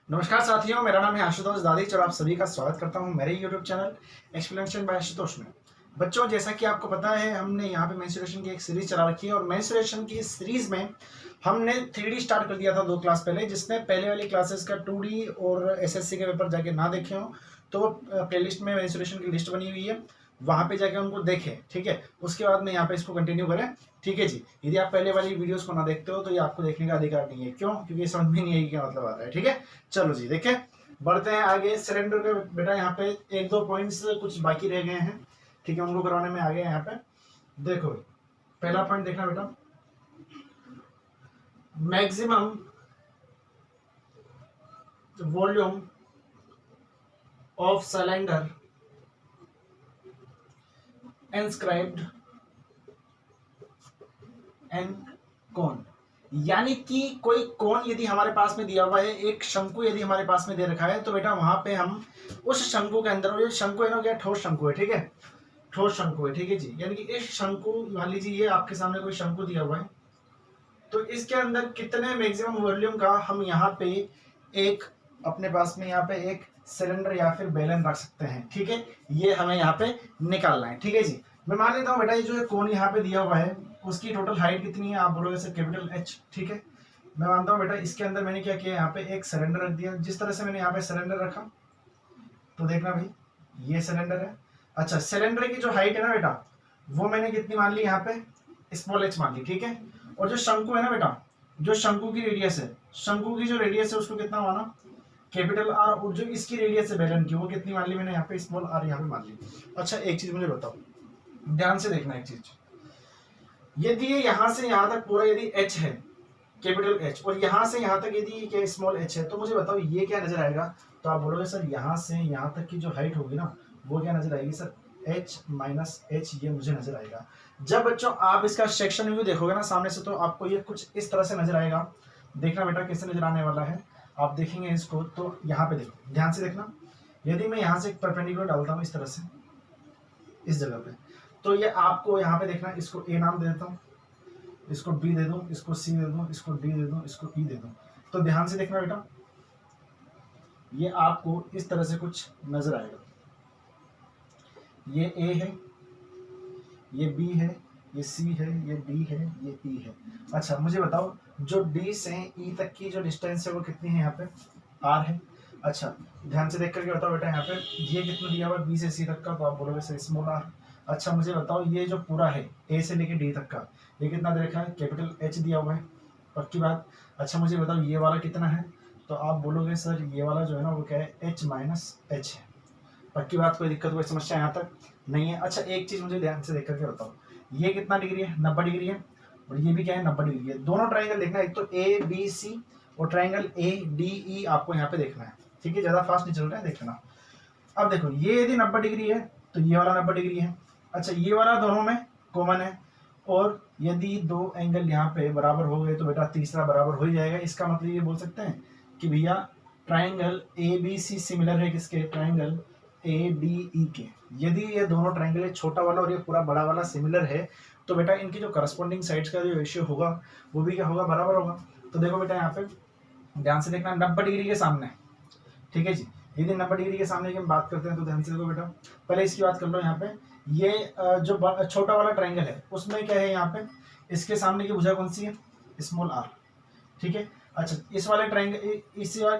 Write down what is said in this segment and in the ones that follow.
नमस्कार साथियों, मेरा नाम है आशुतोष दादीच और आप सभी का स्वागत करता हूं मेरे YouTube channel explanation by Ashutosh में। बच्चों, जैसा कि आपको पता है, हमने यहाँ पे मेंस्ट्रुएशन की एक सीरीज चला रखी है और मेंस्ट्रुएशन की इस सीरीज में हमने 3D स्टार्ट कर दिया था 2 क्लास पहले। जिसने पहले वाली क्लासेस का 2D और एसएससी के पेपर जाके ना देखे हो तो वो प्लेलिस्ट में मेंस्ट्रुएशन की लिस्ट बनी हुई है, वहां पे जाके उनको देखें। ठीक है, उसके बाद में यहाँ पे इसको कंटिन्यू करें। ठीक है जी, यदि आप पहले वाली वीडियोस को ना देखते हो तो ये आपको देखने का अधिकार नहीं है। क्यों? क्योंकि ये समझ में नहीं आएगी क्या मतलब आ रहा है। ठीक है, चलो जी देखें, बढ़ते हैं आगे। सिलेंडर के बेटा यहाँ पे 1-2 पॉइंट्स कुछ बाकी रह गए हैं। ठीक है, उनको करवाने में आगे यहाँ पे देखो। पहला पॉइंट देखना बेटा, maximum volume of cylinder inscribed an cone. यानी कि कोई कोन यदि हमारे पास में दिया हुआ है, एक शंकु यदि हमारे पास में दे रखा है, तो बेटा वहां पे हम उस शंकु के अंदर, ये शंकु है ना, क्या ठोस शंकु है। ठीक है, ठोस शंकु है। ठीक है जी, यानी कि इस शंकु, मान लीजिए ये आपके सामने कोई शंकु दिया हुआ है, तो इसके अंदर कितने मैक्सिमम वॉल्यूम का हम यहाँ पे एक अपने पास में यहाँ पे एक सिलेंडर या फिर बेलन रख सकते हैं। ठीक है, ये हमें यहाँ पे निकालना है। ठीक है जी, मैं मान लेता हूँ बेटा ये जो कोन यहाँ पे दिया हुआ है उसकी टोटल हाइट कितनी है, आप बोलोगे सर कैपिटल एच। ठीक है, मैं मानता हूँ बेटा इसके अंदर मैंने क्या किया, यहाँ पे एक सिलेंडर रख दिया। जिस तरह से मैंने यहाँ पे सिलेंडर रखा तो देखना भाई, ये सिलेंडर है। अच्छा, सिलेंडर की जो हाइट है ना बेटा, वो मैंने कितनी मान ली, यहाँ पे स्मॉल एच मान ली। ठीक है, और जो शंकु है ना बेटा, जो शंकु की रेडियस है, शंकु की जो रेडियस है उसको कितना माना, कैपिटल आर। और जो इसकी रेडियस है बेलन की, वो कितनी मान ली मैंने, यहाँ पे स्मॉल आर यहाँ पे मान ली। अच्छा, एक चीज मुझे बताओ, ध्यान से देखना एक चीज, यदि ये यहाँ से यहाँ तक पूरा यदि एच है, कैपिटल एच, और यहाँ से यहाँ तक यदि क्या स्मॉल एच है, तो मुझे बताओ ये क्या नजर आएगा। तो आप बोलोगे सर यहाँ से यहाँ तक की जो हाइट होगी ना, वो क्या नजर आएगी सर, एच माइनस एच, ये मुझे नजर आएगा। जब बच्चों आप इसका सेक्शन व्यू देखोगे ना सामने से, तो आपको ये कुछ इस तरह से नजर आएगा। देखना बेटा कैसे नजर आने वाला है, आप देखेंगे इसको तो यहाँ पे देखो, ध्यान से देखना। यदि मैं यहाँ से एक परपेंडिकुलर डालता हूँ इस तरह से, इस जगह पे, तो ये आपको यहाँ पे देखना, इसको ए नाम दे देता हूँ, इसको बी दे दूं, इसको सी दे दूं, इसको डी दे दूं, इसको ई दे दूं। तो ध्यान से देखना बेटा, ये आपको इस तरह से कुछ नजर आएगा। ये ए है, ये बी है, ये सी है, ये डी है, ये ई है। अच्छा, मुझे बताओ जो डी से ई तक की जो डिस्टेंस है वो कितनी है, यहाँ पे आर है। अच्छा, ध्यान से देख करके बताओ बेटा, यहाँ पे ये कितना दिया हुआ है बी से सी तक का, तो आप बोलोगे सर स्मॉल आर। अच्छा, मुझे बताओ ये जो पूरा है ए से लेके डी तक का, ये कितना दे रखा है, कैपिटल एच दिया हुआ है, पक्की बात। अच्छा, मुझे बताओ ये वाला कितना है, तो आप बोलोगे सर ये वाला जो है ना वो क्या है, एच माइनस एच है, पक्की बात। कोई दिक्कत, कोई समस्या यहाँ तक नहीं है। अच्छा, एक चीज मुझे ध्यान से देख करके बताओ, ये कितना डिग्री है, 90 डिग्री है, और ये भी क्या है, 90 डिग्री है। दोनों ट्राइंगल देखना, एक तो ए बी सी और ट्राइंगल ए डी ई आपको यहाँ पे देखना है। ठीक है, ज्यादा फास्ट नहीं चल रहा है, देखना। अब देखो, ये यदि 90 डिग्री है तो ये वाला 90 डिग्री है। अच्छा, ये वाला दोनों में कॉमन है, और यदि दो एंगल यहाँ पे बराबर हो गए तो बेटा तीसरा बराबर हो ही जाएगा। इसका मतलब ये बोल सकते हैं कि भैया triangle A B C similar है किसके, ट्राइंगल ए डी ई के। यदि ये दोनों ट्राइंगल है, छोटा वाला और ये पूरा बड़ा वाला सिमिलर है, तो बेटा इनकी जो करस्पॉन्डिंग साइड्स का जो रेशियो होगा वो भी क्या होगा, बराबर होगा। तो देखो बेटा यहाँ पे ध्यान से देखना, 90 डिग्री के सामने। ठीक है जी, यदि 90 डिग्री के सामने की हम बात करते हैं तो ध्यान से देखो बेटा, पहले इसकी बात कर लो। यहाँ पे ये जो छोटा वाला ट्राइंगल है उसमें क्या है, यहाँ पे इसके सामने की भुजा कौन सी है, स्मॉल आर। ठीक है, अच्छा इस वाले ट्राइंगल,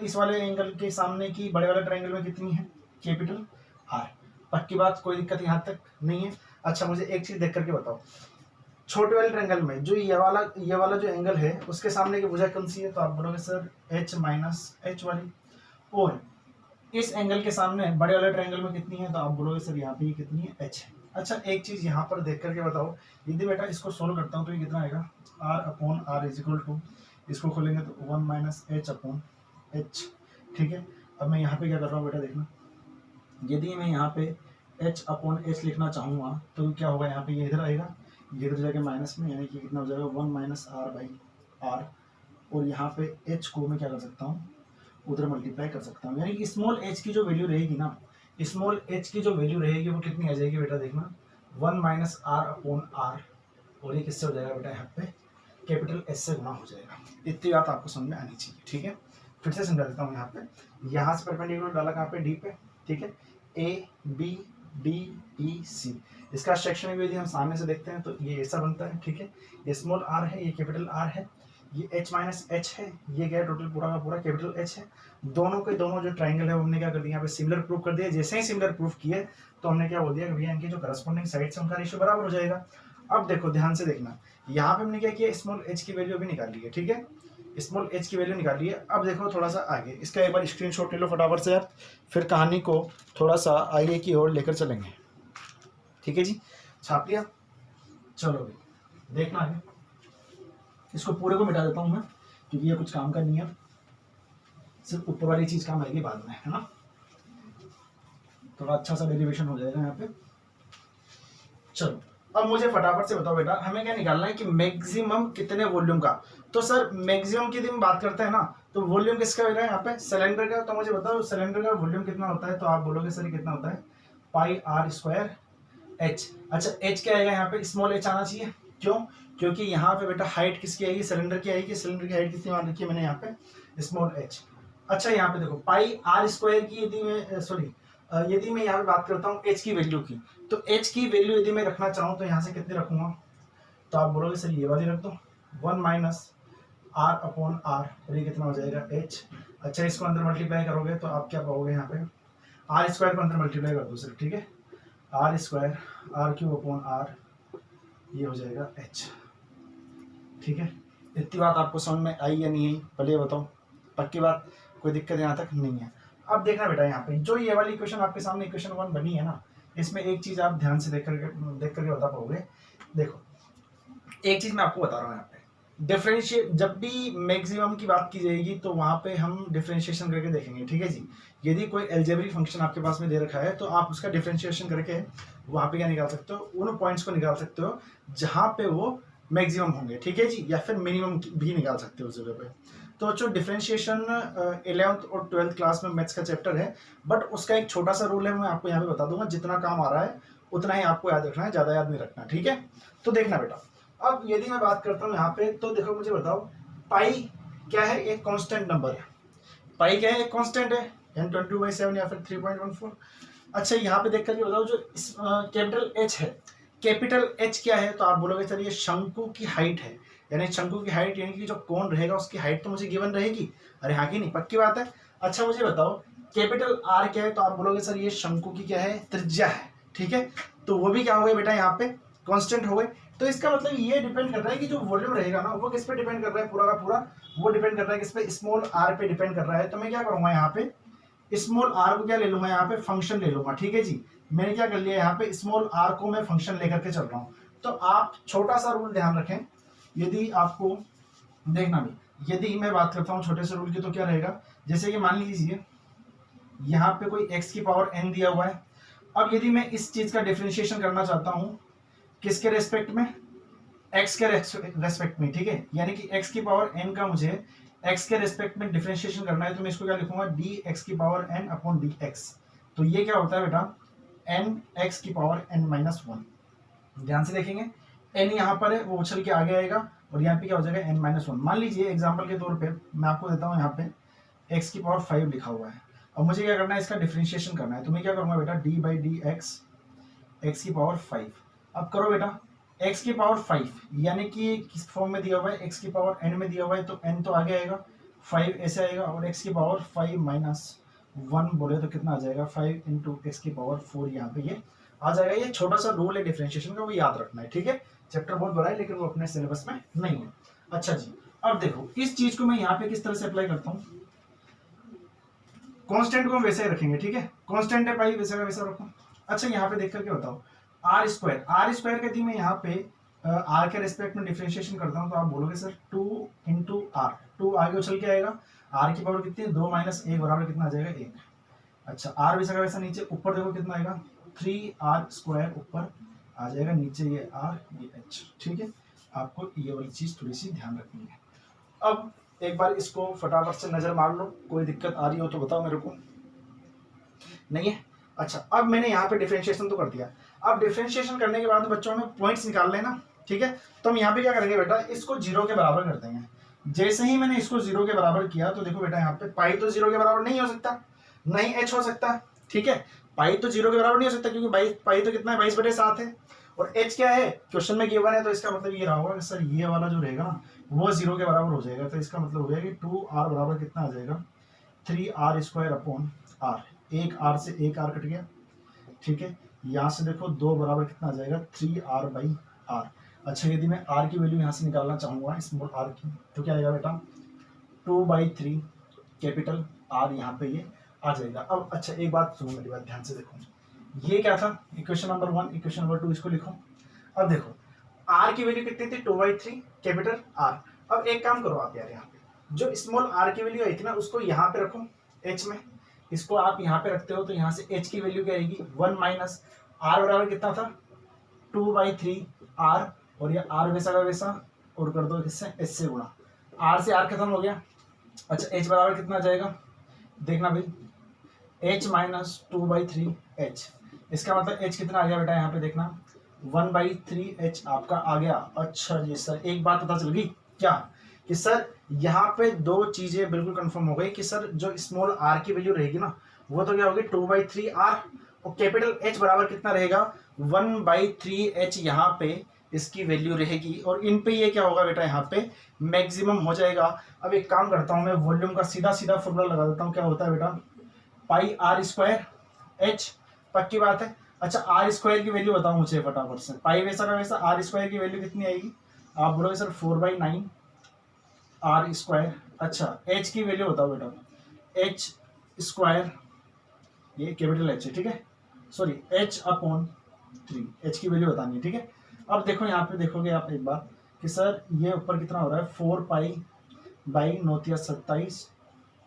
इस वाले एंगल के सामने की बड़े वाले ट्राइंगल में कितनी है, कैपिटल आर। पक्की बात, कोई दिक्कत यहाँ तक नहीं है। अच्छा, मुझे एक चीज देख करके बताओ, छोटे वाले ट्रायंगल में जो ये वाला जो एंगल है उसके सामने की भुजा कौन सी है, तो आप बोलोगे सर एच माइनस एच वाली। और इस एंगल के सामने बड़े वाले ट्रायंगल में कितनी है, तो आप बोलोगे सर यहाँ पे कितनी है, एच है। अच्छा, एक चीज यहाँ पर देख करके बताओ, यदि बेटा इसको सोल्व करता हूँ तो ये कितना आएगा, R upon R is equal to, इसको खोलेंगे तो 1 माइनस एच अपॉन एच। ठीक है, अब मैं यहाँ पे क्या कर रहा हूँ बेटा, देखना, यदि मैं यहाँ पे एच अपॉन एच लिखना चाहूँगा तो क्या होगा, यहाँ पे ये इधर आएगा, ये इधर जाके माइनस में, यानी कि कितना हो जाएगा 1 माइनस आर बाई आर। और यहाँ पे एच को मैं क्या कर सकता हूँ, उधर मल्टीप्लाई कर सकता हूँ, यानी कि स्मॉल एच की जो वैल्यू रहेगी ना, स्मॉल एच की जो वैल्यू रहेगी वो कितनी आ जाएगी बेटा, देखना 1 माइनस आर अपॉन आर, और ये किससे हो जाएगा बेटा, यहाँ पे कैपिटल एस से गुना हो जाएगा। इतनी बात आपको समझ में आनी चाहिए। ठीक है, फिर से समझा देता हूँ। यहाँ से परपेंडिकुलर डाला कहाँ पे, डी पे, ठीक है। ए बी डी ई सी, इसका सेक्शन भी यदि हम सामने से देखते हैं तो ये ऐसा बनता है, ठीक है। ये स्मॉल आर है, ये कैपिटल आर है, ये एच माइनस एच है, ये क्या है टोटल पूरा का पूरा कैपिटल एच है। दोनों के दोनों जो ट्राइंगल है हमने क्या कर दिया यहाँ पे सिमिलर प्रूफ कर दिया। जैसे ही सिमिलर प्रूफ किए तो हमने क्या बोल दिया कि भैया इनकी जो करस्पॉन्डिंग साइड से उनका रेशियो बराबर हो जाएगा। अब देखो ध्यान से देखना, यहाँ पे हमने क्या किया, स्मॉल एच की वैल्यू अभी निकाल ली है, ठीक है। स्मॉल एच की वैल्यू निकाल ली है। अब देखो थोड़ा सा आगे इसका एक बार स्क्रीनशॉट ले लो फटाफट से यार, फिर कहानी को थोड़ा सा आगे की ओर लेकर चलेंगे, ठीक है जी। छाप लिया, चलो भाई देखना आगे। इसको पूरे को मिटा देता हूँ मैं, क्योंकि ये कुछ काम का नहीं है, सिर्फ ऊपर वाली चीज काम आएगी बाद में, है ना। थोड़ा अच्छा सा डेरिवेशन हो जाएगा यहाँ पे। चलो अब मुझे फटाफट से बताओ बेटा, हमें क्या निकालना है कि मैक्सिमम कितने वॉल्यूम का। तो सर मैक्सिमम की यदि हम बात करते हैं ना, तो वॉल्यूम किसका हो रहा है यहाँ पे, सिलेंडर का। तो मुझे बताओ सिलेंडर का वॉल्यूम कितना होता है, तो आप बोलोगे सर कितना होता है, पाई आर स्क्वायर एच। अच्छा एच क्या आएगा यहाँ पे, स्मॉल एच आना चाहिए। क्यों, क्योंकि यहाँ पे बेटा हाइट किसकी आएगी, सिलेंडर की आएगी। सिलेंडर की हाइट कितनी मान रखी है मैंने यहाँ पे, स्मॉल एच। अच्छा यहाँ पे देखो पाई आर स्क्वायर की यदि मैं यदि मैं यहाँ पे बात करता हूँ एच की वैल्यू की, तो एच की वैल्यू यदि मैं रखना चाहूँ तो यहाँ से कितने रखूंगा, तो आप बोलोगे सर ये वाली रख दो, 1 माइनस आर अपॉन आर, और ये कितना हो जाएगा एच। अच्छा इसको अंदर मल्टीप्लाई करोगे तो आप क्या पाओगे यहाँ पे, आर स्क्वायर को अंदर मल्टीप्लाई कर दो सर, ठीक है। R square R cube upon R, ये हो जाएगा एच, ठीक है। इतनी बात आपको समझ में आई या नहीं आई, पहले ये बताओ, पक्की बात, कोई दिक्कत यहाँ तक नहीं है। अब देखना बेटा यहाँ पे जो ये वाली इक्वेशन आपके सामने इक्वेशन 1 बनी है ना, इसमें एक चीज आप ध्यान से देख करके बता पाओगे। देखो एक चीज मैं आपको बता रहा हूँ यहाँ पे, डिफरेंशिएट जब भी मैक्सिमम की बात की जाएगी तो वहां पे हम डिफरेंशिएशन करके देखेंगे, ठीक है जी। यदि कोई एल्जेब्रिक फंक्शन आपके पास में दे रखा है तो आप उसका डिफरेंशिएशन करके वहां पे क्या निकाल सकते हो, उन पॉइंट्स को निकाल सकते हो जहां पे वो मैक्सिमम होंगे, ठीक है जी, या फिर मिनिमम भी निकाल सकते हो उस जगह पे। तो जो डिफरेंशिएशन 11th और 12th क्लास में मैथ्स का चैप्टर है, बट उसका एक छोटा सा रूल है, मैं आपको यहाँ पे बता दूंगा, जितना काम आ रहा है उतना ही आपको याद रखना है, ज्यादा याद नहीं रखना, ठीक है। तो देखना बेटा, अब यदि मैं बात करता हूँ यहाँ पे, तो देखो मुझे बताओ पाई क्या है, एक कांस्टेंट नंबर है। पाई क्या है, एक कांस्टेंट है, n22/7 या फिर 3.14। अच्छा यहाँ पे देख करके बताओ जो कैपिटल एच है, कैपिटल एच क्या है, तो आप बोलोगे सर ये शंकु की हाइट है, यानी शंकु की हाइट यानी कि जो कोण रहेगा उसकी हाइट तो मुझे गिवन रहेगी। अरे हाँ की नहीं, पक्की बात है। अच्छा मुझे बताओ कैपिटल आर क्या है, तो आप बोलोगे सर ये शंकु की क्या है, त्रिज्या है, ठीक है। तो वो भी क्या हो गए बेटा यहाँ पे कांस्टेंट हो गए। तो इसका मतलब ये डिपेंड कर रहा है कि जो वॉल्यूम रहेगा ना वो किस पे डिपेंड कर रहा है, पूरा का पूरा वो डिपेंड कर रहा है किस पे, स्मॉल आर पे डिपेंड कर रहा है। तो मैं क्या करूंगा यहाँ पे स्मॉल आर को क्या ले लूंगा, यहाँ पे फंक्शन ले लूंगा, ठीक है जी। मैंने क्या कर लिया यहाँ पे स्मॉल आर को मैं फंक्शन लेकर के चल रहा हूँ। तो आप छोटा सा रूल ध्यान रखें, यदि आपको देखना भी, यदि मैं बात करता हूँ छोटे से रूल की, तो क्या रहेगा, जैसे कि मान लीजिए यहाँ पे कोई x की पावर n दिया हुआ है। अब यदि मैं इस चीज का डिफरेंशिएशन करना चाहता हूँ किसके रेस्पेक्ट में, x के रेस्पेक्ट में, ठीक है। यानी कि x की पावर n का मुझे x के रेस्पेक्ट में डिफरेंशिएशन करना है, तो मैं इसको क्या लिखूंगा, dx की पावर n अपॉन dx। तो ये क्या होता है बेटा, n x की पावर n-1। ध्यान से देखेंगे n यहाँ पर है, वो उछल के आगे आएगा और यहाँ पे क्या हो जाएगा n-1। मान लीजिए एग्जाम्पल के तौर पे मैं आपको देता हूँ यहाँ पे x की पावर 5 लिखा हुआ है। अब मुझे क्या करना है, इसका डिफरेंशिएशन करना है, तो मैं क्या करूंगा बेटा d/dx x की पावर 5। अब करो बेटा x की पावर 5 यानी कि किस फॉर्म में दिया हुआ है, x की पावर n में दिया हुआ है, तो n तो आगे आएगा, 5 ऐसे आएगा, और x की पावर 5-1 बोले तो कितना आ जाएगा, 5 इंटू एक्स की पावर 4 यहाँ पे ये आ जाएगा। ये छोटा सा रूल है डिफरेंशिएशन का, वो याद रखना है, ठीक है। चैप्टर बहुत बड़ा है लेकिन वो अपने सिलेबस में नहीं है। अच्छा जी अब देखो इस चीज को मैं यहाँ पे किस तरह से अप्लाई करता हूँ, कांस्टेंट को हम वैसे ही रखेंगे, ठीक है। कांस्टेंट है पाई, वैसे का वैसा रखो। अच्छा यहाँ पे देख करके बताओ आर स्क्वायर कहती मैं यहाँ पे आर के रेस्पेक्ट में डिफरेंशिएशन करता हूँ, तो आप बोलोगे सर 2 इंटू आर, 2 आगे उछल के आएगा, आर की पावर कितनी है, 2 माइनस 1 बराबर कितना आ जाएगा, 1। अच्छा आर वैसा का वैसा नीचे, ऊपर देखो कितना आएगा, 3r² ऊपर आ जाएगा, नीचे ये आर ये एच, ठीक है। आपको ये वाली चीज थोड़ी सी ध्यान रखनी है। अब एक बार इसको फटाफट से नजर मार लो, कोई दिक्कत आ रही हो तो बताओ मेरे को, नहीं है। अच्छा अब मैंने यहाँ पे डिफरेंशिएशन तो कर दिया। अब डिफरेंशिएशन करने के बाद बच्चों में पॉइंट्स निकाल लेना, ठीक है। तो हम यहाँ पे क्या करेंगे बेटा, इसको 0 के बराबर कर देंगे। जैसे ही मैंने इसको 0 के बराबर किया तो देखो बेटा यहाँ पे पाई तो 0 के बराबर नहीं हो सकता, नहीं एच हो सकता, ठीक है। पाई तो 0 के बराबर नहीं हो सकता क्योंकि पाई तो कितना है 22/7 है, और एच क्या है क्वेश्चन में गिवन है, तो इसका मतलब ये रहा होगा कि सर ये वाला जो रहेगा ना वो 0 के बराबर हो जाएगा। तो इसका मतलब हो गया कि 2r बराबर कितना आ जाएगा 3r²/r, एक r से एक r कट गया, ठीक है। यहाँ से देखो 2 बराबर कितना आ जाएगा 3r/r। अच्छा यदि मैं r की वैल्यू यहाँ से निकालना चाहूँगा स्मॉल r की, तो क्या आएगा बेटा 2/3 कैपिटल R यहाँ पे ये आ जाएगा। अब अच्छा एक बात सुनो, मेरी बात ध्यान से देखो, ये क्या था इक्वेशन नंबर 1, इक्वेशन नंबर 2 इसको लिखो। अब देखो R की वैल्यू कितनी थी 2/3 कैपिटल R। अब एक काम करो आप यार, यहाँ पे जो स्मॉल r की वैल्यू आई थी ना उसको यहाँ पे रखो h में, इसको आप यहाँ पे रखते हो तो यहाँ से h की वैल्यू क्या आएगी 1 माइनस r बराबर कितना था 2/3r, और ये r वैसा का वैसा और कर दो किससे h से गुणा, r से r खत्म हो गया। अच्छा h बराबर कितना आ जाएगा देखना भाई h माइनस 2/3h, इसका मतलब h कितना आ गया बेटा यहाँ पे देखना 1/3h आपका आ गया। अच्छा जी सर एक बात पता चल गई क्या कि सर यहाँ पे दो चीजें बिल्कुल कंफर्म हो गई कि सर जो स्मॉल r की वैल्यू रहेगी ना वो तो क्या होगी 2/3r, और कैपिटल H बराबर कितना रहेगा 1/3h यहाँ पे इसकी वैल्यू रहेगी, और इन पे ये क्या होगा बेटा यहाँ पे मैक्सिमम हो जाएगा। अब एक काम करता हूँ मैं वॉल्यूम का सीधा सीधा फॉर्मूला लगा देता हूँ, क्या होता है बेटा πr²h, पक्की बात है। अच्छा r² की वैल्यू बताओ मुझे फटाफट से, पाई वैसा का वैसा r² की वैल्यू कितनी आएगी आप बोलोगे सर 4/9 r²। अच्छा h की वैल्यू बताओ बेटा h², ये कैपिटल H है ठीक है, सॉरी h/3 h की वैल्यू बतानी है ठीक है। अब देखो यहाँ पे देखोगे आप एक बार कि सर ये ऊपर कितना हो रहा है 4π/9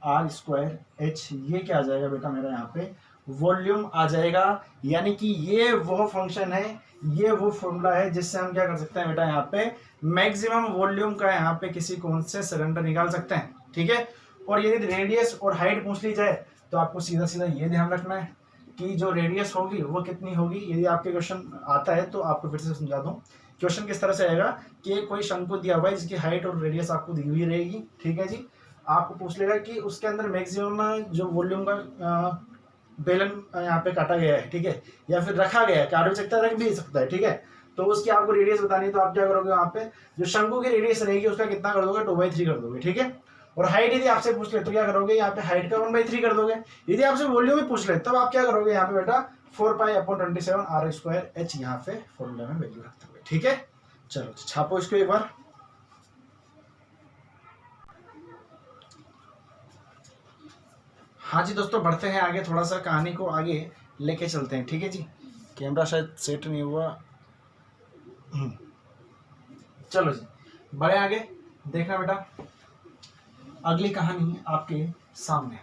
r²h, ये क्या आ जाएगा बेटा मेरा यहाँ पे वॉल्यूम आ जाएगा। यानी कि ये वो फंक्शन है, ये वो फॉर्मूला है जिससे हम क्या कर सकते हैं बेटा यहाँ पे मैक्सिमम वॉल्यूम का यहाँ पे किसी कौन से सिलेंडर निकाल सकते हैं, ठीक है। और यदि रेडियस और हाइट पूछ ली जाए तो आपको सीधा सीधा ये ध्यान रखना है कि जो रेडियस होगी वो कितनी होगी। यदि आपके क्वेश्चन आता है तो आपको फिर से समझा दूं, क्वेश्चन किस तरह से आएगा कि कोई शंकु दिया हुआ है जिसकी हाइट और रेडियस आपको दी हुई रहेगी, ठीक है जी। आपको पूछ लेगा कि उसके अंदर मैक्सिमम जो वॉल्यूम का बेलन यहाँ पे काटा गया है, ठीक है, या फिर रखा गया है, काट भी सकता है रख भी सकता है, ठीक है। तो उसकी आपको रेडियस बतानी है, तो आप क्या करोगे वहाँ पे जो शंकु की रेडियस रहेगी उसका कितना कर दोगे 2/3 कर दोगे, ठीक है। और हाइट यदि आपसे पूछ ले तो क्या करोगे यहाँ पे हाइट का 1/3 कर दोगे। यदि आपसे वॉल्यूम में पूछ ले तब आप क्या करोगे यहाँ पे बेटा 4π/27 r²h यहाँ पे फॉर्मूला में वैल्यू रखते हुए, ठीक है। चलो छापो इसको एक बार। हाँ जी दोस्तों बढ़ते हैं आगे, थोड़ा सा कहानी को आगे लेके चलते हैं, ठीक है जी। कैमरा शायद सेट नहीं हुआ, चलो जी बढ़े आगे। देखना बेटा अगली कहानी आपके सामने,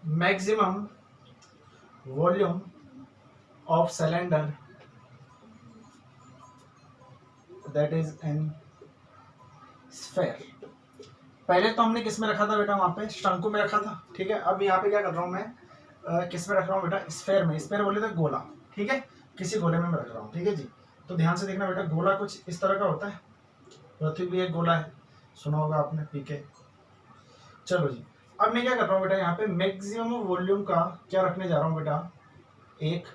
maximum volume of cylinder that is in sphere. पहले तो हमने किस में रखा था बेटा वहां पे शंकु में रखा था, ठीक है। अब यहाँ पे क्या कर रहा हूँ मैं किस में रख रहा हूँ बेटा स्फेयर में। स्फेयर बोले तो गोला, ठीक है, किसी गोले में मैं रख रहा हूँ, ठीक है जी। तो ध्यान से देखना बेटा गोला कुछ इस तरह का होता है, पृथ्वी भी एक गोला है, सुना होगा आपने पीके। चलो जी अब मैं क्या कर रहा हूँ बेटा यहाँ पे मैक्सिमम वॉल्यूम का क्या रखने जा रहा हूँ बेटा, एक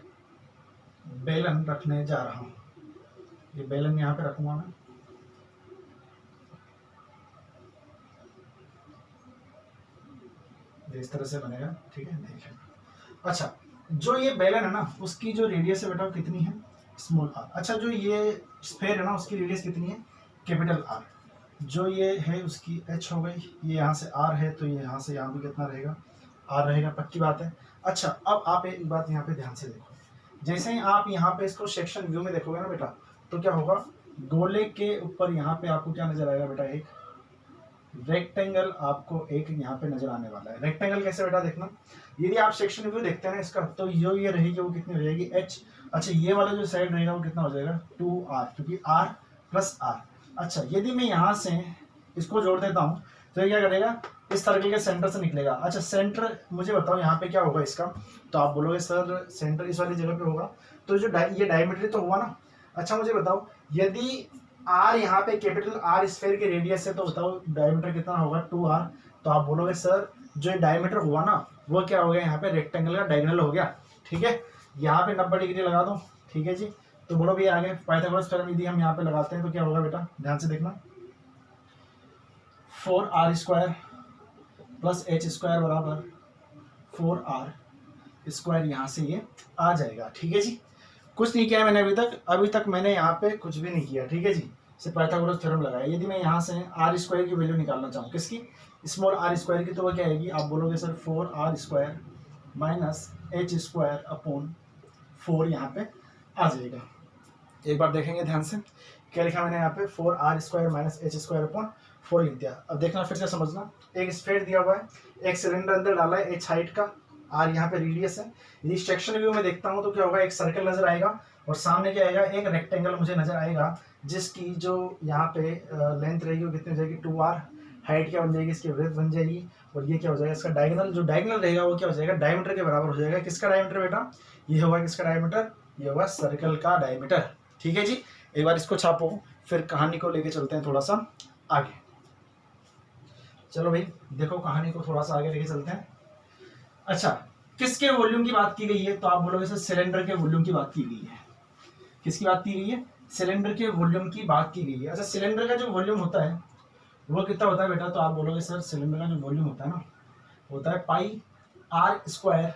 बेलन रखने जा रहा हूँ। ये बेलन यहाँ पे रखूंगा मैं, इस तरह से बनेगा, ठीक है। देखिए अच्छा जो ये बेलन है ना उसकी जो रेडियस है बेटा कितनी है स्मॉल r। अच्छा जो ये स्फेयर है ना उसकी रेडियस कितनी है कैपिटल R। जो ये है उसकी h हो गई, ये यहाँ से r है तो ये यहाँ से यहाँ भी कितना रहेगा r रहेगा, पक्की बात है। अच्छा अब आप एक बात यहाँ पे ध्यान से देखो, जैसे ही आप यहाँ पे इसको सेक्शन व्यू में देखोगे ना बेटा तो क्या होगा गोले के ऊपर यहाँ पे आपको क्या नजर आएगा बेटा एक रेक्टेंगल आपको एक यहाँ पे नजर आने वाला है। रेक्टेंगल कैसे बेटा देखना, यदि आप सेक्शन व्यू देखते हैं ना इसका तो जो ये रहेगी वो कितनी रहेगी h। अच्छा ये वाला जो साइड रहेगा वो कितना हो जाएगा 2r, क्योंकि r प्लस r। अच्छा यदि मैं यहाँ से इसको जोड़ देता हूँ तो ये क्या करेगा इस सर्कल के सेंटर से निकलेगा। अच्छा सेंटर मुझे बताओ यहाँ पे क्या होगा इसका, तो आप बोलोगे सर सेंटर इस वाली जगह पे होगा, तो जो ये डायमीटर तो हुआ ना। अच्छा मुझे बताओ, यदि आर यहाँ पे कैपिटल आर स्फेयर के रेडियस है, तो बताओ डायमीटर कितना होगा 2r। तो आप बोलोगे सर जो डायमीटर हुआ ना वो क्या हो गया, यहाँ पे रेक्टेंगल का डायगोनल हो गया। ठीक है, यहाँ पे 90 डिग्री लगा दो। ठीक है जी, तो बोलो भी आगे पाइथागोरस थ्योरम यदि हम यहाँ पे लगाते हैं तो क्या होगा बेटा, ध्यान से देखना, 4r² प्लस h² बराबर 4r² यहाँ से ये आ जाएगा। ठीक है जी, कुछ नहीं किया मैंने अभी तक मैंने यहाँ पे कुछ भी नहीं किया। ठीक है जी, सिर्फ पाइथागोरस थ्योरम लगाया। यदि मैं यहाँ से r² की वैल्यू निकालना चाहूँ, किसकी, स्मॉल r² की, तो वो क्या आएगी, आप बोलोगे sir 4r² minus h² upon 4 यहाँ पे आ जाएगा। एक बार देखेंगे ध्यान से, क्या लिखा मैंने यहाँ पे, 4r² माइनस h² अपॉन 4 लिख दिया। अब देखना फिर से समझना, एक स्फीयर दिया हुआ है, एक सिलेंडर अंदर डाला है, h हाइट का, r यहाँ पे रेडियस है। यदि सेक्शन व्यू में देखता हूँ तो क्या होगा, एक सर्कल नजर आएगा और सामने क्या आएगा, एक रेक्टेंगल मुझे नजर आएगा जिसकी जो यहाँ पे लेंथ रहेगी वो कितनी हो जाएगी 2r, हाइट क्या बन जाएगी, इसकी ब्रेथ बन जाएगी, और ये क्या हो जाएगा, इसका डायगोनल, जो डायगोनल रहेगा वो क्या हो जाएगा, डायमीटर के बराबर हो जाएगा। किसका डायमीटर बेटा, ये होगा किसका डायमीटर, ये होगा सर्कल का डायमीटर। ठीक है जी, एक बार इसको छापो, फिर कहानी को लेके चलते हैं थोड़ा सा आगे। चलो भाई देखो, कहानी को थोड़ा सा आगे लेके चलते हैं। अच्छा, किसके वॉल्यूम की बात की गई है, तो आप बोलोगे सर सिलेंडर के वॉल्यूम की बात की गई है। किसकी बात की गई है, सिलेंडर के वॉल्यूम की बात की गई है। अच्छा, सिलेंडर का जो वॉल्यूम होता है वो कितना होता है बेटा, तो आप बोलोगे सर सिलेंडर का जो वॉल्यूम होता है ना, होता है पाई r²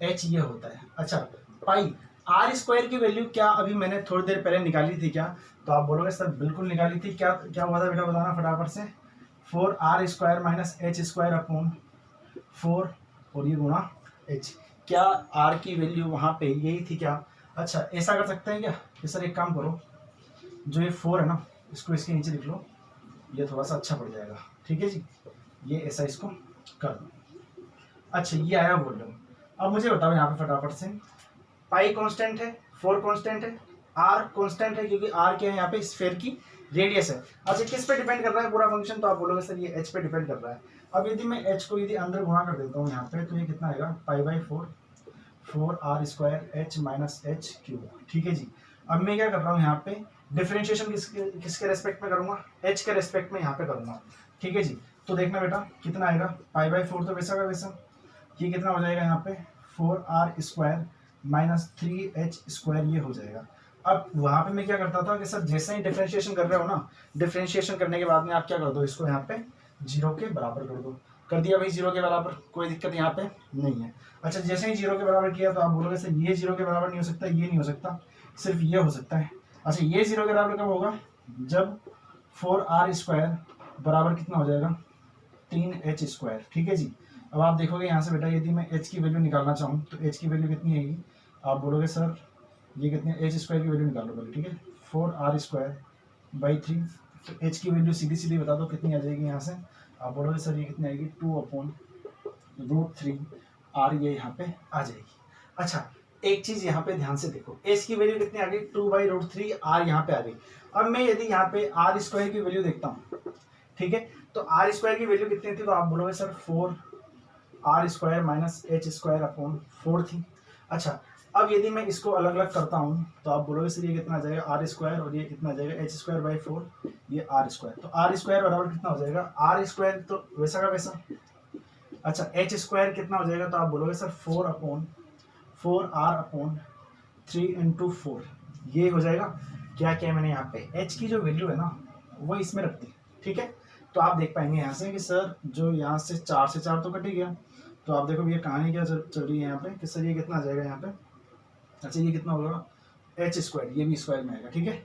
h, ये होता है। अच्छा, पाई r² की वैल्यू क्या अभी मैंने थोड़ी देर पहले निकाली थी क्या, तो आप बोलोगे सर बिल्कुल निकाली थी। क्या क्या हुआ था बेटा, बताना फटाफट से, 4r² माइनस h² अपॉन 4 और ये गुणा h। क्या r की वैल्यू वहां पे यही थी क्या। अच्छा, ऐसा कर सकते हैं क्या कि सर एक काम करो, जो ये 4 है ना इसको इसके नीचे लिख लो, ये थोड़ा सा अच्छा पड़ जाएगा। ठीक है जी, ये ऐसा इसको कर दो। अच्छा, ये आया वॉल्यूम। अब मुझे बताओ यहाँ पे फटाफट से, पाई कांस्टेंट है, 4 कांस्टेंट है, r कांस्टेंट है क्योंकि r क्या है यहाँ पे, स्फीयर की रेडियस है। अच्छा, किस पे डिपेंड कर रहा है पूरा फंक्शन, तो आप बोलोगे सर ये h पे डिपेंड कर रहा है। अब यदि मैं h को यदि अंदर गुणा कर देता हूँ यहाँ पे, तो ये कितना आएगा, पाई/4 4r² h माइनस h³। ठीक है जी, अब मैं क्या कर रहा हूँ यहाँ पे, डिफरेंशिएशन किसके रेस्पेक्ट में करूंगा, h के रेस्पेक्ट में यहाँ पे करूंगा। ठीक है जी, तो देखना बेटा कितना आएगा, पाई/4 तो वैसा का वैसा, ये कितना हो जाएगा यहाँ पे 4r² माइनस 3h², ये हो जाएगा। अब वहां पे मैं क्या करता था कि सर जैसे ही डिफरेंशिएशन कर रहे हो ना, डिफरेंशिएशन करने के बाद में आप क्या कर दो, इसको यहाँ पे 0 के बराबर कर दो। कर दिया भाई 0 के बराबर, कोई दिक्कत यहाँ पे नहीं है। अच्छा, जैसे ही 0 के बराबर किया तो आप बोलोगे सर ये 0 के बराबर नहीं हो सकता, ये नहीं हो सकता, सिर्फ ये हो सकता है। अच्छा, ये 0 के बराबर कब होगा, जब 4r² बराबर कितना हो जाएगा, 3h²। ठीक है जी, अब आप देखोगे यहाँ से बेटा, यदि मैं h की वैल्यू निकालना चाहूँ तो h की वैल्यू कितनी आएगी, आप बोलोगे सर ये कितने, h² की वैल्यू निकालो पहले। ठीक है, 4r²/3, तो h की वैल्यू सीधी सीधी बता दो कितनी आ जाएगी यहाँ से, आप बोलोगे सर ये कितनी आएगी, 2/√3 r, ये यहाँ पे आ जाएगी। अच्छा, एक चीज यहाँ पे ध्यान से देखो, h की वैल्यू कितनी आ गई, 2/√3 r यहाँ पे आ गई। अब मैं यदि यहाँ पे r² की वैल्यू देखता हूँ, ठीक है, तो r² की वैल्यू कितनी थी, तो आप बोलोगे sir 4r² minus h² upon 4 थी। अच्छा, अब यदि मैं इसको अलग अलग करता हूँ तो आप बोलोगे सर ये कितना आ जाएगा, r² और ये कितना आ जाएगा, h²/4, ये r²। तो r² बराबर कितना हो जाएगा, r² तो वैसा का वैसा। अच्छा, h² कितना हो जाएगा, तो आप बोलोगे सर 4/4r/3 × 4, ये हो जाएगा। क्या क्या मैंने यहाँ पे h की जो वैल्यू है ना वो इसमें रख दी। ठीक है, तो आप देख पाएंगे यहाँ से कि सर जो यहाँ से 4 से 4 तो कट ही गया। तो आप देखो ये कहानी क्या चल रही है यहाँ पे कि सर ये कितना आ जाएगा यहाँ पे। अच्छा, ये कितना होगा, h², ये भी स्क्वायर में आएगा। ठीक है,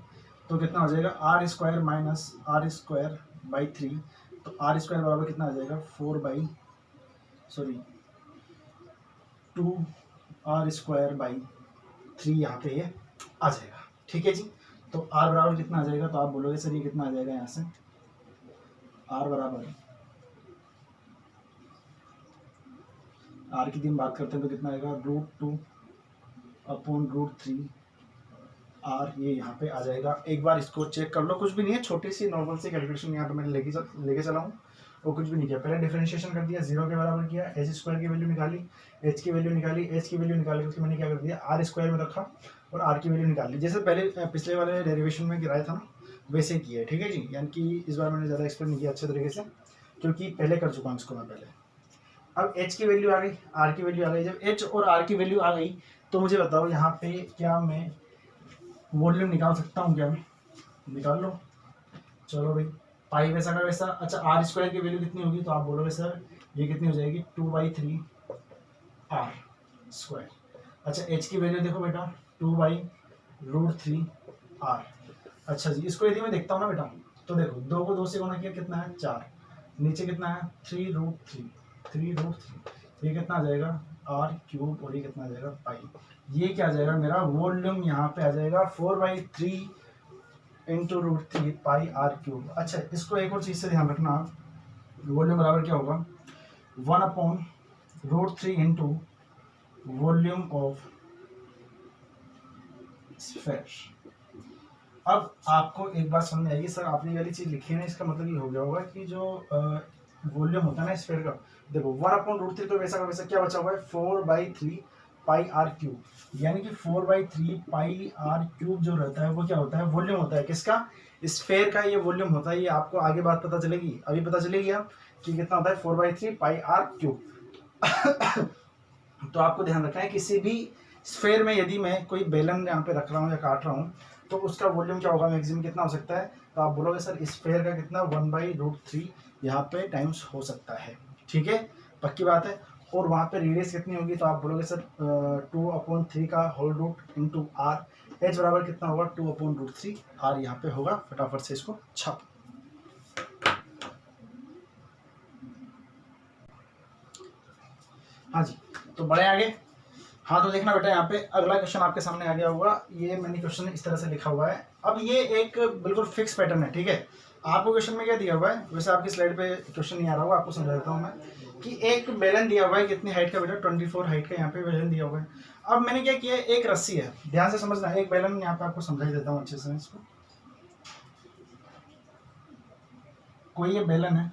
तो कितना हो जाएगा, r² माइनस r²/3, तो r² बराबर कितना आ जाएगा, 2r²/3 यहाँ पे ये आ जाएगा। ठीक है जी, तो r बराबर कितना आ जाएगा, तो आप बोलोगे सर ये कितना आ जाएगा, यहाँ से r बराबर, r की दिन बात करते हैं तो कितना आएगा, √2/√3 r, ये यहाँ पे आ जाएगा। एक बार इसको चेक कर लो, कुछ भी नहीं है, छोटी सी नॉर्मल सी कैलकुलेशन यहाँ पे मैंने लेके चला हूँ, वो कुछ भी नहीं किया, पहले डिफरेंशिएशन कर दिया, 0 के बराबर किया, एच स्क्वायर की वैल्यू निकाली, एच की वैल्यू निकाली, एच की वैल्यू निकाली उसके मैंने क्या कर दिया आर स्क्वायर में रखा और आर की वैल्यू निकाल ली, जैसे पहले पिछले वाले डेरिवेशन में गिराया था ना वैसे किया है, ठीक है जी। यानी कि इस बार मैंने ज़्यादा एक्सप्लेन नहीं किया अच्छे तरीके से क्योंकि पहले कर चुका हूँ इसको मैं पहले। अब एच की वैल्यू आ गई, आर की वैल्यू आ गई, जब एच और आर की वैल्यू आ गई तो मुझे बताओ यहाँ पे क्या मैं वॉल्यूम निकाल सकता हूँ क्या, मैं निकाल लो, चलो भाई पाई वैसा का वैसा। अच्छा आर स्क्वायर की वैल्यू कितनी होगी तो आप बोलोगे सर ये कितनी हो जाएगी 2/3 आर स्क्वायर। अच्छा एच की वैल्यू देखो बेटा 2/√3 आर। अच्छा जी इसको यदि मैं देखता हूँ ना बेटा तो देखो 2 को 2 से गुणा किया कितना है 4, नीचे कितना है 3√3 ये कितना आ जाएगा r³ और ये कितना आ जाएगा पाई। ये क्या आ जाएगा मेरा वॉल्यूम यहाँ पे आ जाएगा 4/3 इंटू √3 पाई r³। अच्छा इसको एक और चीज़ से ध्यान रखना, वॉल्यूम बराबर क्या होगा 1/√3 इंटू वॉल्यूम ऑफ स्फीयर। अब आपको एक बात समझ में आएगी सर आपने ये वाली चीज़ लिखी है ना, इसका मतलब ये हो गया होगा कि जो वॉल्यूम होता है ना स्फीयर का, देखो 1/√3 तो वैसा का वैसा क्या बचा हुआ है 4/3 पाई r³, यानी कि 4/3 पाई r³ जो रहता है वो क्या होता है वॉल्यूम होता है किसका स्फीयर का, ये वॉल्यूम होता है। ये आपको आगे बात पता चलेगी, अभी पता चलेगी आप कि कितना होता है 4/3 पाई r³। तो आपको ध्यान रखना है किसी भी स्फीयर में यदि मैं कोई बेलन यहाँ पे रख रहा हूँ या काट रहा हूँ तो उसका वॉल्यूम क्या होगा मैक्सिमम कितना हो सकता है, तो आप बोलोगे सर स्फीयर का कितना 1/√3 यहाँ पे टाइम्स हो सकता है, ठीक है पक्की बात है। और वहाँ पे रेडियस कितनी होगी तो आप बोलोगे सर 2/3 का whole root into R, H बराबर कितना होगा 2/√3 आर यहाँ पे होगा, फटाफट से इसको छाप। हाँ जी तो बड़े आगे, हाँ तो देखना बेटा यहाँ पे अगला क्वेश्चन आपके सामने आ गया होगा, ये मैंने क्वेश्चन इस तरह से लिखा हुआ है। अब ये एक बिल्कुल फिक्स पैटर्न है, ठीक है आपको क्वेश्चन में क्या दिया हुआ है, वैसे आपकी स्लाइड पे क्वेश्चन नहीं आ रहा होगा, आपको समझा देता हूँ मैं कि एक बेलन दिया हुआ है कितनी हाइट का बेटा 24 हाइट का यहाँ पे बेलन दिया हुआ है। अब मैंने क्या किया एक रस्सी है, ध्यान से समझना, एक बेलन यहाँ पे आपको समझा देता हूँ अच्छे से इसको। कोई ये बेलन है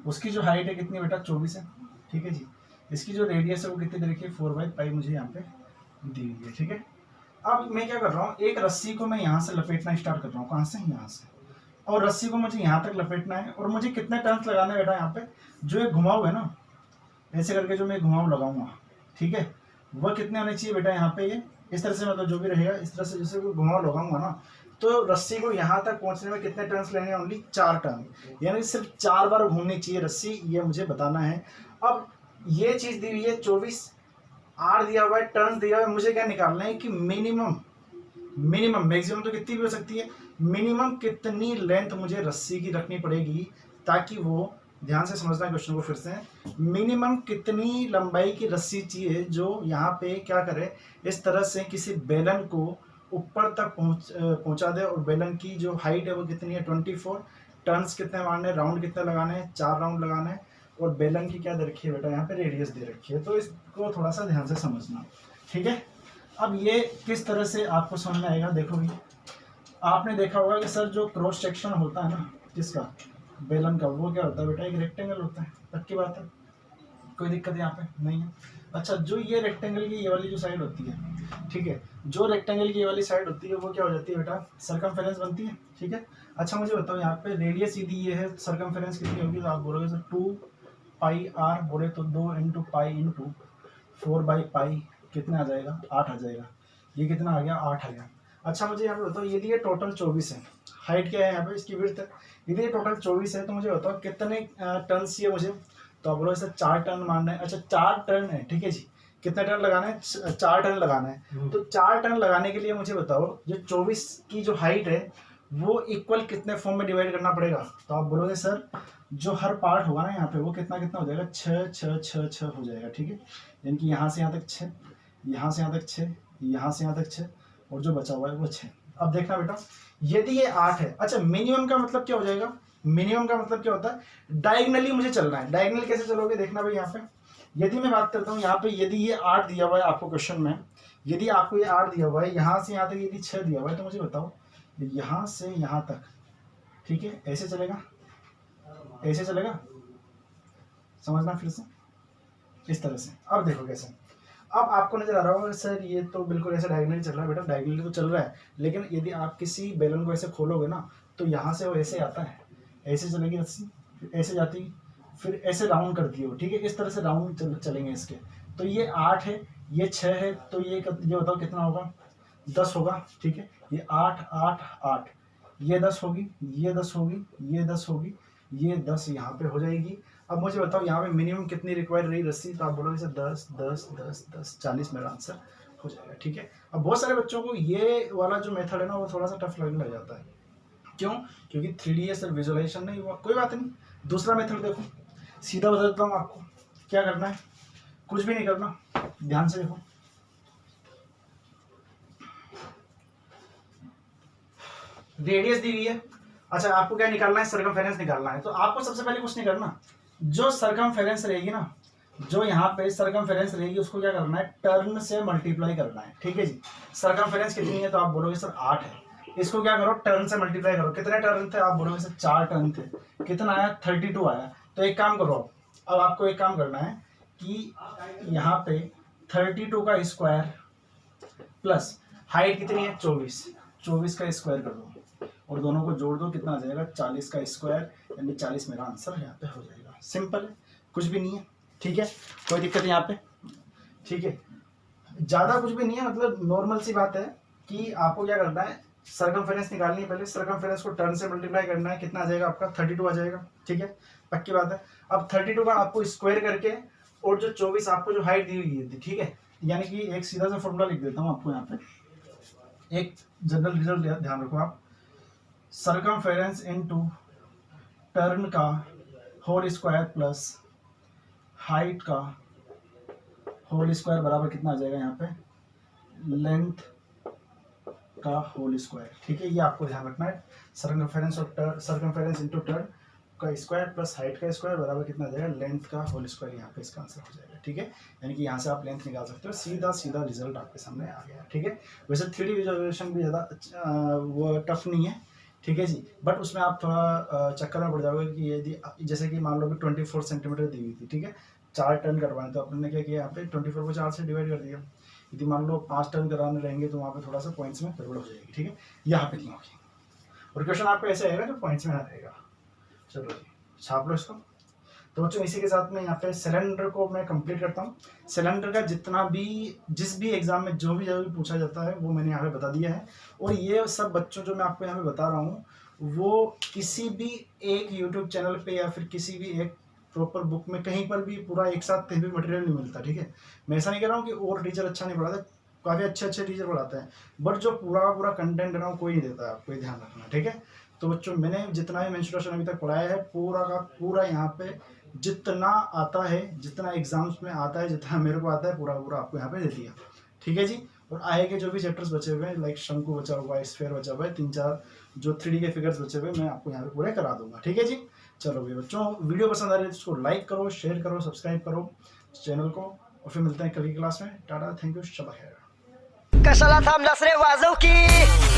उसकी जो हाइट है कितनी बेटा 24 है, ठीक है जी। इसकी जो रेडियस है वो कितनी देखिए 4/पाई मुझे यहाँ पे दी हुई है, ठीक है। अब मैं क्या कर रहा हूँ एक रस्सी को मैं यहाँ से लपेटना स्टार्ट कर रहा हूँ, कहाँ से यहाँ से, और रस्सी को मुझे यहाँ तक लपेटना है और मुझे कितने टर्न्स लगाने बेटा यहाँ पे, जो एक घुमाव है ना ऐसे करके जो मैं घुमाव लगाऊंगा, ठीक है वह कितने होने चाहिए बेटा यहाँ पे, ये इस तरह से मतलब जो भी रहेगा इस तरह से जैसे घुमाव लगाऊंगा ना तो रस्सी को यहाँ तक पहुँचने में कितने टर्न्स लेने हैं, ओनली 4 टर्न, यानी सिर्फ 4 बार घूमनी चाहिए रस्सी, ये मुझे बताना है। अब ये चीज़ दी हुई है 24 आर दिया हुआ है, टर्न दिया हुआ है, मुझे क्या निकालना है कि मिनिमम मैक्सिमम तो कितनी भी हो सकती है, मिनिमम कितनी लेंथ मुझे रस्सी की रखनी पड़ेगी ताकि वो, ध्यान से समझना क्वेश्चन को फिर से, मिनिमम कितनी लंबाई की रस्सी चाहिए जो यहाँ पे क्या करे इस तरह से किसी बेलन को ऊपर तक पहुँचा दे, और बेलन की जो हाइट है वो कितनी है 24, टर्न्स कितने मारने, राउंड कितने लगाने हैं 4 राउंड लगाने हैं, और बेलन की क्या दे रखी है बेटा यहाँ पे रेडियस दे रखी है, तो इसको थोड़ा सा ध्यान से समझना, ठीक है। अब ये किस तरह से आपको समझ में आएगा, देखो भी आपने देखा होगा कि सर जो क्रॉस सेक्शन होता है ना किसका बेलन का, वो क्या होता है बेटा एक रेक्टेंगल होता है, पक्की बात है, कोई दिक्कत यहाँ पे नहीं है। अच्छा जो ये रेक्टेंगल की ये वाली जो साइड होती है, ठीक है जो रेक्टेंगल की ये वाली साइड होती है वो क्या हो जाती है बेटा सर्कमफेरेंस बनती है, ठीक है। अच्छा मुझे बताओ यहाँ पे रेडियस यदि ये है, सर्कमफेरेंस कितनी होगी, तो आप बोलोगे सर 2πr बोले तो 2 इंटू पाई इंटू 4/पाई कितना आ जाएगा 8 आ जाएगा, ये कितना आ गया 8 आ गया। अच्छा मुझे यहाँ पे बताओ यदि ये टोटल 24 है, हाइट क्या है यहाँ पे इसकी विड्थ है, यदि ये टोटल 24 है तो मुझे बताओ कितने टर्न चाहिए मुझे, तो आप बोलो सर 4 टर्न मारना है। अच्छा 4 टर्न है, ठीक है जी, कितने टर्न लगाना है 4 टर्न लगाना है, तो 4 टर्न लगाने के लिए मुझे बताओ जो 24 की जो हाइट है वो इक्वल कितने फॉर्म में डिवाइड करना पड़ेगा, तो आप बोलोगे सर जो हर पार्ट होगा ना यहाँ पे वो कितना कितना हो जाएगा 6 6 6 6 हो जाएगा, ठीक है, यानी कि यहाँ से यहाँ तक 6, यहाँ से यहाँ तक 6, यहाँ से यहाँ तक 6, और जो बचा हुआ है वो 6। अब देखना बेटा यदि ये 8 है, अच्छा मिनिमम का मतलब क्या हो जाएगा, मिनिमम का मतलब क्या होता है डायगनली मुझे चलना है, डायगनली कैसे चलोगे देखना भाई यहाँ पे, यदि मैं बात करता हूँ यहाँ पे यदि ये 8 दिया हुआ है आपको क्वेश्चन में, यदि आपको ये 8 दिया हुआ है, यहाँ से यहाँ तक यदि 6 दिया हुआ है, तो मुझे बताओ यहाँ से यहाँ तक, ठीक है ऐसे चलेगा, ऐसे चलेगा, समझना फिर से इस तरह से। अब देखो कैसे, अब आपको नजर आ रहा होगा सर ये तो बिल्कुल ऐसे डायगोनली चल रहा है। बेटा डायगोनली तो चल रहा है, लेकिन यदि आप किसी बैलून को ऐसे खोलोगे ना तो यहाँ से वो ऐसे आता है, ऐसे चलेगी रस्सी, फिर ऐसे जाती, फिर ऐसे राउंड करती हो, ठीक है, इस तरह से राउंड चलेंगे इसके। तो ये 8 है, ये 6 है, तो ये बताओ कितना होगा, 10 होगा, ठीक है। ये 8 8 8, ये 10 होगी, ये 10 होगी, ये 10 होगी, ये 10 यहाँ पे हो जाएगी। अब मुझे बताओ यहाँ पे मिनिमम कितनी रिक्वायर रही रस्सी, तो आप बोलोगे सर 10 10 10 10 40 मेरा आंसर हो जाएगा, ठीक है। अब बहुत सारे बच्चों को ये वाला जो मेथड है ना वो थोड़ा सा टफ लगने लग जाता है, क्यों, क्योंकि 3D है सर, विजुअलाइजेशन नहीं हुआ, कोई बात नहीं। दूसरा मेथड देखो, सीधा बदलता हूँ आपको, क्या करना है, कुछ भी नहीं करना, ध्यान से देखो। रेडियस दी हुई है, अच्छा आपको क्या निकालना है, सर्कमफेरेंस निकालना है। तो आपको सबसे पहले कुछ नहीं करना, जो सर्कमफेरेंस रहेगी ना, जो यहाँ पे सर्कमफेरेंस रहेगी उसको क्या करना है, टर्न से मल्टीप्लाई करना है, ठीक है जी। सर्कमफेरेंस कितनी है, तो आप बोलोगे सर 8 है, इसको क्या करो, टर्न से मल्टीप्लाई करो। कितने टर्न थे, आप बोलोगे सर 4 टर्न थे, कितना आया, 32 आया। तो एक काम करो, अब आपको एक काम करना है कि यहाँ पे 32 का स्क्वायर प्लस हाइट कितनी है 24, 24 का स्क्वायर कर दो और दोनों को जोड़ दो, कितना आ जाएगा 40 का स्क्वायर, यानी 40 मेरा आंसर यहाँ पे हो जाएगा। सिंपल है, कुछ भी नहीं है, ठीक है, कोई दिक्कत नहीं यहाँ पे, ठीक है, ज़्यादा कुछ भी नहीं है, मतलब नॉर्मल सी बात है कि आपको क्या करना है, सर्कमफेरेंस निकालनी है पहले, सर्कमफेरेंस को टर्न से मल्टीप्लाई करना है, कितना आ जाएगा आपका 32 आ जाएगा, ठीक है, पक्की बात है। अब 32 का आपको स्क्वायर करके और जो 24 आपको जो हाइट दी हुई है, ठीक है, यानी कि एक सीधा सा फॉर्मूला लिख देता हूँ आपको यहाँ पे, एक जनरल रिजल्ट ध्यान रखो आप, सर्कमफेरेंस इनटू टर्न का होल स्क्वायर प्लस हाइट का होल स्क्वायर बराबर कितना आ जाएगा यहाँ पे, लेंथ का होल स्क्वायर, ठीक है, ये आपको ध्यान रखना है। सर्कमफेरेंस और सर्कमफेरेंस इनटू टर्न का स्क्वायर प्लस हाइट का स्क्वायर बराबर कितना आ जाएगा, लेंथ का होल स्क्वायर, यहाँ पे इसका आंसर हो जाएगा, ठीक है। यानी कि यहाँ से आप लेंथ निकाल सकते हो, सीधा सीधा रिजल्ट आपके सामने आ गया, ठीक है। वैसे 3D विजुअलाइजेशन भी ज़्यादा वो टफ नहीं है, ठीक है जी, बट उसमें आप थोड़ा चक्कर में पड़ जाओगे कि यदि जैसे कि मान लो कि 24 सेंटीमीटर दी हुई थी, ठीक है, 4 टर्न करवाने, तो अपने क्या किया, यहाँ पे 24 को 4 से डिवाइड कर दिया। यदि मान लो 5 टर्न कराने रहेंगे तो वहाँ पे थोड़ा सा पॉइंट्स में गड़बड़ हो जाएगी, ठीक है, यहाँ पे नहीं होगी, और क्वेश्चन आपको ऐसे आएगा जो पॉइंट्स में आ रहेगा। चलो जी, छाप लो इसको। तो बच्चों इसी के साथ में यहाँ पे सिलेंडर को मैं कंप्लीट करता हूँ। सिलेंडर का जितना भी जिस भी एग्जाम में जो भी पूछा जाता है वो मैंने यहाँ पे बता दिया है, और ये सब बच्चों जो मैं आपको यहाँ पे बता रहा हूँ वो किसी भी एक यूट्यूब चैनल पे या फिर किसी भी एक प्रॉपर बुक में कहीं पर भी पूरा एक साथ कहीं भी मटेरियल नहीं मिलता, ठीक है। मैं ऐसा नहीं कह रहा हूँ कि और टीचर अच्छा नहीं पढ़ाते, काफ़ी अच्छे टीचर पढ़ाते हैं, बट जो पूरा कंटेंट है ना कोई नहीं देता है, आपको ध्यान रखना, ठीक है। तो बच्चों मैंने जितना भी मेंस्ट्रुएशन अभी तक पढ़ाया है पूरा का पूरा यहाँ पे जितना आता है, जितना एग्जाम्स में आता है, जितना मेरे को आता है पूरा आपको यहाँ पे दे दिया, ठीक है जी। और आगे के जो भी चैप्टर्स बचे हुए हैं, लाइक शंकु बचा हुआ है, स्फीयर बचा हुआ है, 3-4 जो 3D के फिगर्स बचे हुए मैं आपको यहाँ पे पूरे करा दूंगा, ठीक है जी। चलो भाई बच्चों, वीडियो पसंद आ रही है तो उसको लाइक करो, शेयर करो, सब्सक्राइब करो चैनल को, और फिर मिलते हैं कल की क्लास में। टाटा, थैंक यू, शबा खैर। कशाला थांबलास रे वाजव की